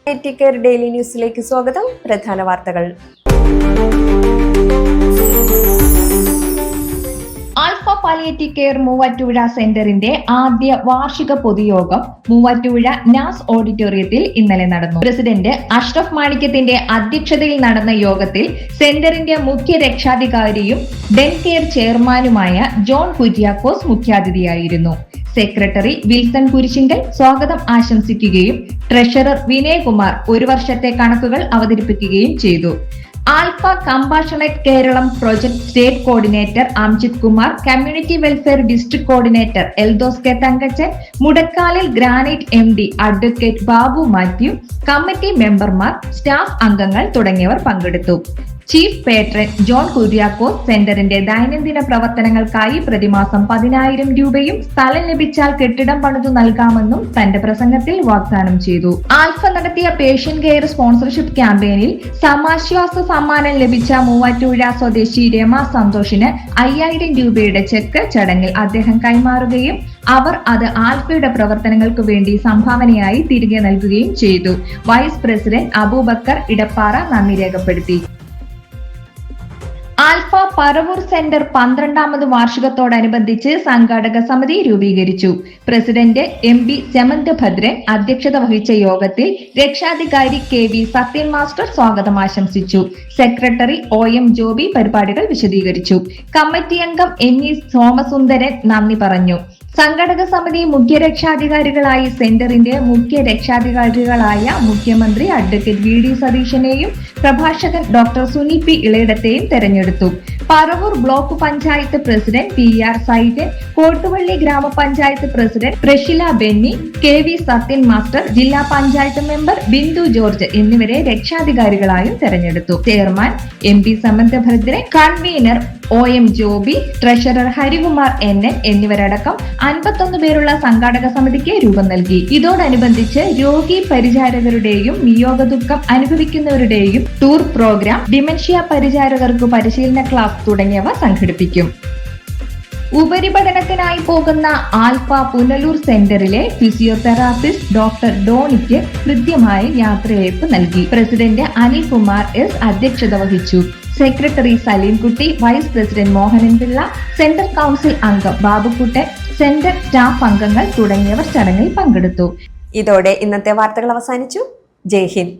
Care daily ന്യൂസിലേക്ക് സ്വാഗതം. പ്രധാന വാർത്തകൾ. ആൽഫ പാലിയേറ്റീവ് കെയർ മൂവാറ്റുപുഴ സെന്ററിന്റെ ആദ്യ വാർഷിക പൊതുയോഗം മൂവാറ്റുപുഴ നാസ് ഓഡിറ്റോറിയത്തിൽ ഇന്നലെ നടന്നു. പ്രസിഡന്റ് അഷ്റഫ് മാണിക്യത്തിന്റെ അധ്യക്ഷതയിൽ നടന്ന യോഗത്തിൽ സെന്ററിന്റെ മുഖ്യ രക്ഷാധികാരിയും ഡെൻ കെയർ ചെയർമാനുമായ ജോൺ കുര്യാക്കോസ് മുഖ്യാതിഥിയായിരുന്നു. സെക്രട്ടറി വിൽസൺ കുരിശിങ്കൽ സ്വാഗതം ആശംസിക്കുകയും ട്രഷറർ വിനയകുമാർ ഒരു വർഷത്തെ കണക്കുകൾ അവതരിപ്പിക്കുകയും ചെയ്തു. Alpha compassionate Keralam project state coordinator Amjith Kumar, community welfare district coordinator Eldhose K Thankachan, Mudakkalil granite MD advocate Babu Mathew, committee മെമ്പർമാർ, സ്റ്റാഫ് അംഗങ്ങൾ തുടങ്ങിയവർ പങ്കെടുത്തു. ചീഫ് പേട്രൺ ജോൺ കുര്യാക്കോസ് സെന്ററിന്റെ ദൈനംദിന പ്രവർത്തനങ്ങൾക്കായി പ്രതിമാസം 10,000 രൂപയും സ്ഥലം ലഭിച്ചാൽ കെട്ടിടം പണിതു നൽകാമെന്നും തന്റെ പ്രസംഗത്തിൽ വാഗ്ദാനം ചെയ്തു. ആൽഫ നടത്തിയ പേഷ്യന്റ് കെയർ സ്പോൺസർഷിപ്പ് ക്യാമ്പയിനിൽ സമാശ്വാസ സമ്മാനം ലഭിച്ച മൂവാറ്റുപുഴ സ്വദേശി രമ സന്തോഷിന് 5,000 രൂപയുടെ ചെക്ക് ചടങ്ങിൽ അദ്ദേഹം കൈമാറുകയും അവർ അത് ആൽഫയുടെ പ്രവർത്തനങ്ങൾക്ക് വേണ്ടി സംഭാവനയായി തിരികെ നൽകുകയും ചെയ്തു. വൈസ് പ്രസിഡന്റ് അബൂബക്കർ ഇടപ്പാറ നന്ദി രേഖപ്പെടുത്തി. ആൽഫ പറവൂർ സെന്റർ 12ാമത് വാർഷികത്തോടനുബന്ധിച്ച് സംഘാടക സമിതി രൂപീകരിച്ചു. പ്രസിഡന്റ് MB സെമന്ത് ഭദ്രൻ അധ്യക്ഷത വഹിച്ച യോഗത്തിൽ രക്ഷാധികാരി KV സത്യൻ മാസ്റ്റർ സ്വാഗതം ആശംസിച്ചു. സെക്രട്ടറി OM ജോബി പരിപാടികൾ വിശദീകരിച്ചു. കമ്മിറ്റി അംഗം NE സോമസുന്ദരൻ നന്ദി പറഞ്ഞു. സംഘടക സമിതി മുഖ്യ രക്ഷാധികാരികളായി സെന്ററിന്റെ മുഖ്യ രക്ഷാധികാരികളായ മുഖ്യമന്ത്രി അഡ്വക്കേറ്റ് VD സതീശനെയും പ്രഭാഷകൻ ഡോക്ടർ സുനി P ഇളയിടത്തെയും തെരഞ്ഞെടുത്തു. Paravur block panchayat president PR Saijan, Kottuvally ഗ്രാമപഞ്ചായത്ത് president Preshila Benny, KV Sathyan master, ജില്ലാ പഞ്ചായത്ത് മെമ്പർ ബിന്ദു ജോർജ് എന്നിവരെ രക്ഷാധികാരികളായും തെരഞ്ഞെടുത്തു. Chairman MB Samantha Bhadran, convener OM Joby, treasurer Harikumar NN എന്നിവരടക്കം 51 പേരുള്ള സംഘാടക സമിതിക്ക് രൂപം നൽകി. ഇതോടനുബന്ധിച്ച് രോഗി പരിചാരകരുടെയും വിയോഗ ദുഃഖം അനുഭവിക്കുന്നവരുടെയും ടൂർ പ്രോഗ്രാം, ഡിമെൻഷ്യ പരിചാരകർക്ക് പരിശീലന ക്ലാസ് തുടങ്ങിയവ സംഘടിപ്പിക്കും. ഉപരിപഠനത്തിനായി പോകുന്ന ആൽഫ പുനലൂർ സെന്ററിലെ ഫിസിയോതെറാപ്പിസ്റ്റ് ഡോക്ടർ ഡോണിക്ക് കൃത്യമായ യാത്രയയപ്പ് നൽകി. പ്രസിഡന്റ് അനിൽകുമാർ S അധ്യക്ഷത വഹിച്ചു. Secretary Salimkutty, vice president Mohanan Pillai, centre council അംഗം ബാബുക്കുട്ടൻ, സെന്റർ സ്റ്റാഫ് അംഗങ്ങൾ തുടങ്ങിയവർ ചടങ്ങിൽ പങ്കെടുത്തു. ഇതോടെ ഇന്നത്തെ വാർത്തകൾ അവസാനിച്ചു. ജയ് ഹിന്ദ്.